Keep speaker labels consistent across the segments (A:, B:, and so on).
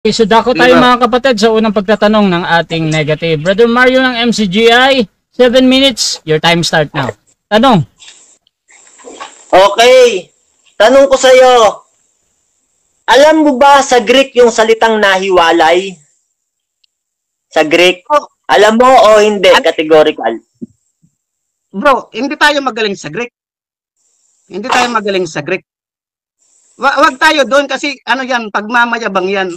A: Okay, so dako tayo mga kapatid sa unang pagtatanong ng ating negative. Brother Mario ng MCGI, 7 minutes. Your time start now. Tanong.
B: Okay. Tanong ko sa'yo. Alam mo ba sa Greek yung salitang nahiwalay? Sa Greek? Alam mo o hindi? Categorical.
C: Bro, hindi tayo magaling sa Greek. Hindi tayo magaling sa Greek. Wag tayo doon kasi ano yan, pagmamayabang yan.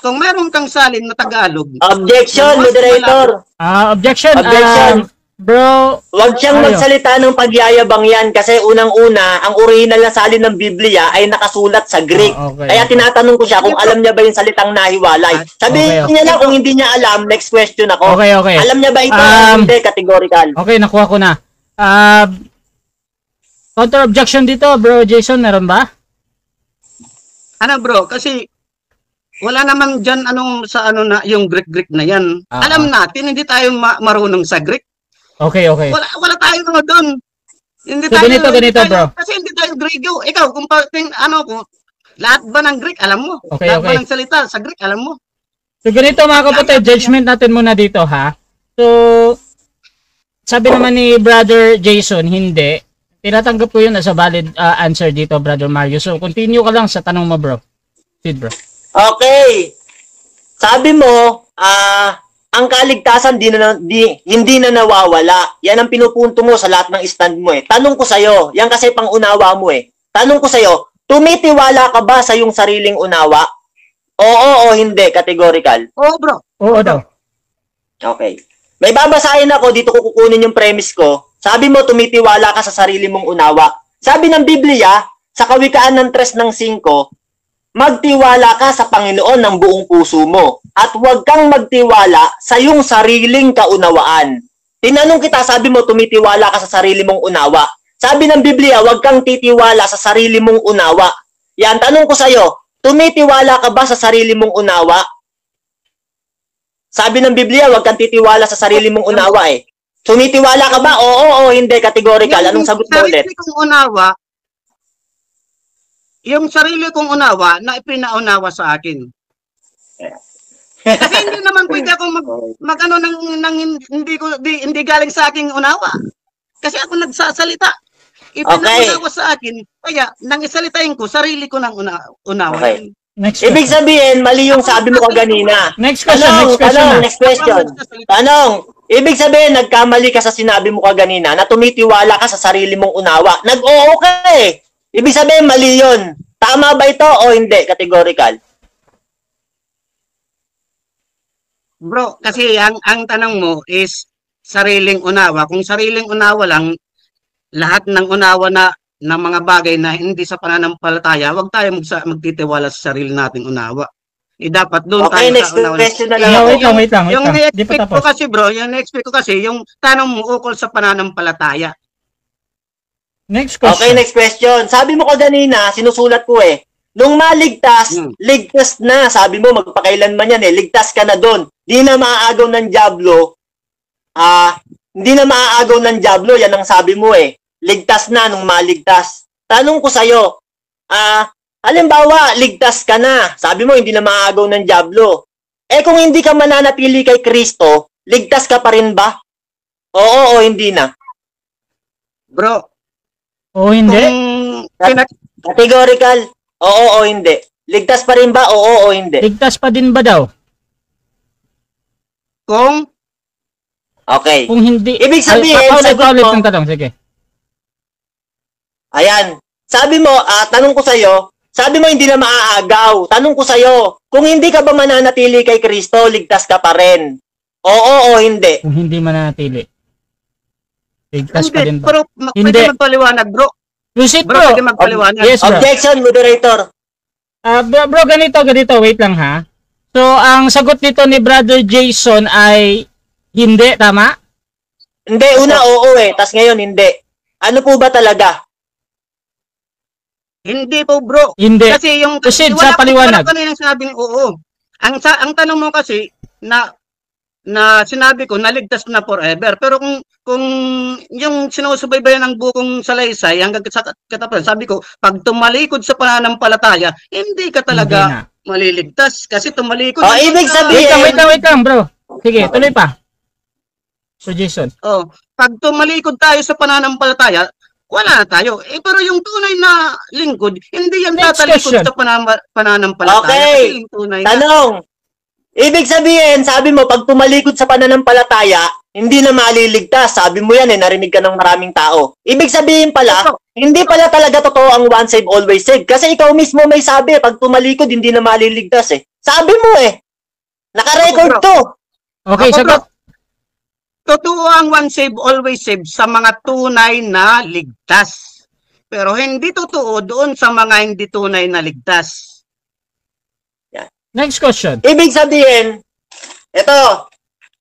C: Kung meron kang salin na Tagalog.
B: Objection, moderator.
A: Objection.
B: Objection.
A: Bro.
B: Huwag siyang magsalita ng pagyayabang yan kasi unang-una, ang original na salin ng Biblia ay nakasulat sa Greek. Kaya tinatanong ko siya kung alam niya ba yung salitang nahiwalay. Sabihin niya lang kung hindi niya alam, next question ako.
A: Okay.
B: Alam niya ba ito? Hindi, categorical.
A: Okay, nakuha ko na. Counter objection dito, bro Jason, meron ba?
C: Ano bro, kasi wala namang dyan sa yung Greek na yan. Alam natin, hindi tayo marunong sa Greek.
A: Okay.
C: Wala tayo naman doon. Hindi
A: so,
C: tayo,
A: ganito bro.
C: Kasi hindi tayo Grego. Ikaw, kung lahat ba ng Greek, alam mo?
A: Okay.
C: Lahat ba ng salita sa Greek, alam mo?
A: So ganito mga kapatid, judgment natin muna dito ha. So, sabi naman ni Brother Jason, hindi. Tinatanggap ko yun as a valid answer dito, Brother Mario. So, continue ka lang sa tanong mo, bro. Sid, bro.
B: Okay. Sabi mo, ang kaligtasan hindi na nawawala. Yan ang pinupunto mo sa lahat ng stand mo eh. Tanong ko sa'yo, yan kasi pang-unawa mo eh. Tanong ko sa'yo, tumitiwala ka ba sa iyong sariling unawa? Oo o hindi, categorical.
C: Oo, bro.
A: Oo daw.
B: Okay. May babasahin ako, dito ko kukunin yung premise ko. Sabi mo, tumitiwala ka sa sarili mong unawa. Sabi ng Biblia, sa Kawikaan ng 3:5, magtiwala ka sa Panginoon ng buong puso mo at huwag kang magtiwala sa iyong sariling kaunawaan. Tinanong kita, sabi mo, tumitiwala ka sa sarili mong unawa. Sabi ng Biblia, huwag kang titiwala sa sarili mong unawa. Yan, tanong ko sa'yo, tumitiwala ka ba sa sarili mong unawa? Sabi ng Biblia, huwag kang titiwala sa sarili mong unawa eh. Tumitiwala ka ba? Oo o hindi, categorical. Anong sagot mo ulit?
C: Yung sarili kong unawa na ipinaunawa sa akin. Kasi hindi naman pwede akong magano hindi galing sa aking unawa. Kasi ako nagsasalita. Ipinaunawa sa akin. Kaya nang isalitain ko, sarili ko ng unawa.
B: Okay. Ibig sabihin, mali yung sabi mo kaganina.
A: Next question.
B: Next question. Tanong. Ibig sabihin, nagkamali ka sa sinabi mo kaganina na tumitiwala ka sa sarili mong unawa. Nag-oo ka eh. Ibig sabihin, mali yun. Tama ba ito o hindi? Categorical.
C: Bro, kasi ang tanong mo is sariling unawa. Kung sariling unawa lang, lahat ng unawa ng mga bagay na hindi sa pananampalataya, huwag tayo magtitiwala sa sarili nating unawa. Dapat doon tayo
B: next
C: sa unawa.
B: question na lang.
A: Wait lang.
C: Yung na-expect ko kasi bro, yung tanong mo ukol sa pananampalataya.
A: Next question.
B: Okay, next question. Sabi mo kanina, sinusulat ko eh. Nung maligtas, ligtas na. Sabi mo, magpakailanman yan eh. Ligtas ka na doon. Di na maaagaw ng diablo. Hindi na maaagaw ng diablo. Yan ang sabi mo eh. Ligtas na nung maligtas. Tanong ko sa'yo, halimbawa, ligtas ka na. Sabi mo, hindi na maaagaw ng diablo. Eh kung hindi ka mananatili kay Kristo, ligtas ka pa rin ba? Oo o hindi na?
C: Bro,
A: o hindi?
B: Categorical. Oo o hindi. Ligtas pa rin ba? Oo o hindi.
A: Ligtas pa din ba daw?
C: Kung?
B: Okay.
A: Kung hindi.
B: Ibig sabihin,
A: paulit ng tanong. Sige.
B: Ayan. Sabi mo, tanong ko sa'yo, sabi mo hindi na maaagaw. Tanong ko sa'yo, kung hindi ka ba mananatili kay Kristo, ligtas ka pa rin? Oo o hindi?
A: Kung hindi mananatili. Ligtas
C: hindi,
A: pa din ba?
C: Pero pwede magpaliwanag, bro.
A: Proceed, bro.
C: Pwede magpaliwanag.
A: Yes, bro.
B: Objection, moderator.
A: Bro, ganito. Wait lang, ha? So, ang sagot nito ni Brother Jason ay hindi, tama?
B: Hindi, una oo eh. Tas ngayon, hindi. Ano po ba talaga?
C: Hindi po, bro.
A: Hindi.
C: Kasi yung...
A: Proceed sa paliwanag.
C: Wala ko sinabing oo. Ang tanong mo kasi, na sinabi ko naligtas na forever, pero kung yung sinusubaybayan ng bukong salaysay hanggang sa katapusan, sabi ko pag tumalikod sa pananampalataya hindi ka talaga maliligtas kasi tumalikod.
B: Oh, ibig sabihin-
A: Wait lang, bro. Sige, tuloy pa. So, Jason.
C: Oh, pag tumalikod tayo sa pananampalataya, wala na tayo. Pero yung tunay na lingkod, hindi yan
A: Next
C: tatalikod
A: question.
C: sa pananampalataya.
B: Okay.
C: Kasi yung tunay na,
B: Tanong. Ibig sabihin, sabi mo, pag tumalikod sa pananampalataya, hindi na maliligtas. Sabi mo yan narinig ka ng maraming tao. Ibig sabihin pala, hindi pala talaga totoo ang once save, always save. Kasi ikaw mismo may sabi, pag tumalikod, hindi na maliligtas eh. Sabi mo eh. Naka-record
C: Ako, bro.
B: to.
A: Okay,
C: Ako,
A: sagot.
C: totoo ang one save, always save sa mga tunay na ligtas. Pero hindi totoo doon sa mga hindi tunay na ligtas.
A: Next question.
B: Ibig sabihin,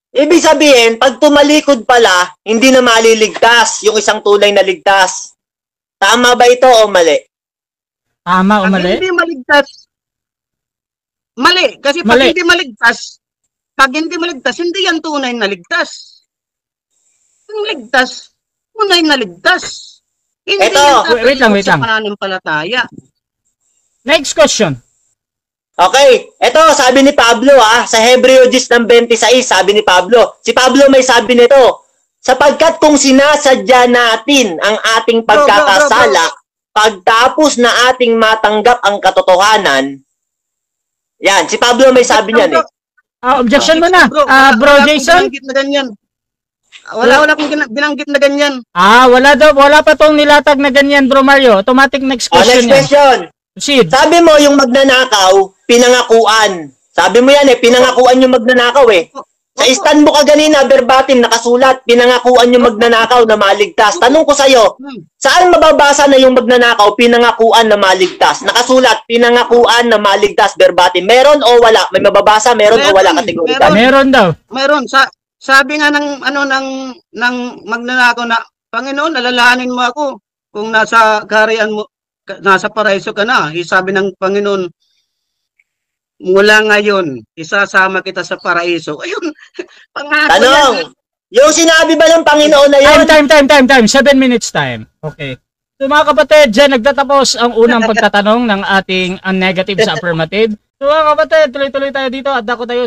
B: ibig sabihin, pag tumalikod pala, hindi na maliligtas yung isang tunay na ligtas. Tama ba ito o mali?
A: Tama o
C: Pag
A: mali?
C: hindi maligtas, mali. Kasi
A: Mali.
C: pag hindi maligtas, hindi yan tunay na ligtas. Yung ligtas, tunay na ligtas. Hindi
B: Eto,
C: yan
A: wait lang.
C: sa pananampalataya.
A: Next question.
B: Okay, eto sabi ni Pablo sa Hebreo 10:26, sabi ni Pablo. Si Pablo may sabi nito, sapagkat kung sinasadya natin ang ating pagkakasala, pagtapos na ating matanggap ang katotohanan, yan, si Pablo may sabi niyan eh.
A: Objection mo na. Bro Jason?
C: Binanggit na ganyan. Wala akong binanggit na ganyan.
A: Wala pa tong nilatag na ganyan, Bro Mario. Automatic next question
B: Next
A: yan.
B: question.
A: Proceed.
B: Sabi mo yung magnanakaw, pinangakuan. Sabi mo yan pinangakuan yung magnanakaw eh. Sa stand mo kanina, verbatim, nakasulat, pinangakuan yung magnanakaw na maligtas. Tanong ko sa'yo, saan mababasa na yung magnanakaw, pinangakuan na maligtas? Nakasulat, pinangakuan na maligtas, verbatim. Meron o wala? May mababasa, meron o wala kategorikal?
A: Meron daw.
C: Mayroon. Sabi nga ng magnanakaw na, Panginoon, alalahanin mo ako kung nasa kaharian mo, nasa paraiso ka na. Sabi ng Panginoon, mula ngayon, isasama kita sa paraiso. Ayun, pangako
B: Tanong,
C: yan.
B: yung sinabi ba ng Panginoon na yun?
A: Time. 7 minutes time. Okay. So mga kapatid, dyan nagtatapos ang unang pagtatanong ng ating negative sa affirmative. So mga kapatid, tuloy-tuloy tayo dito at dako tayo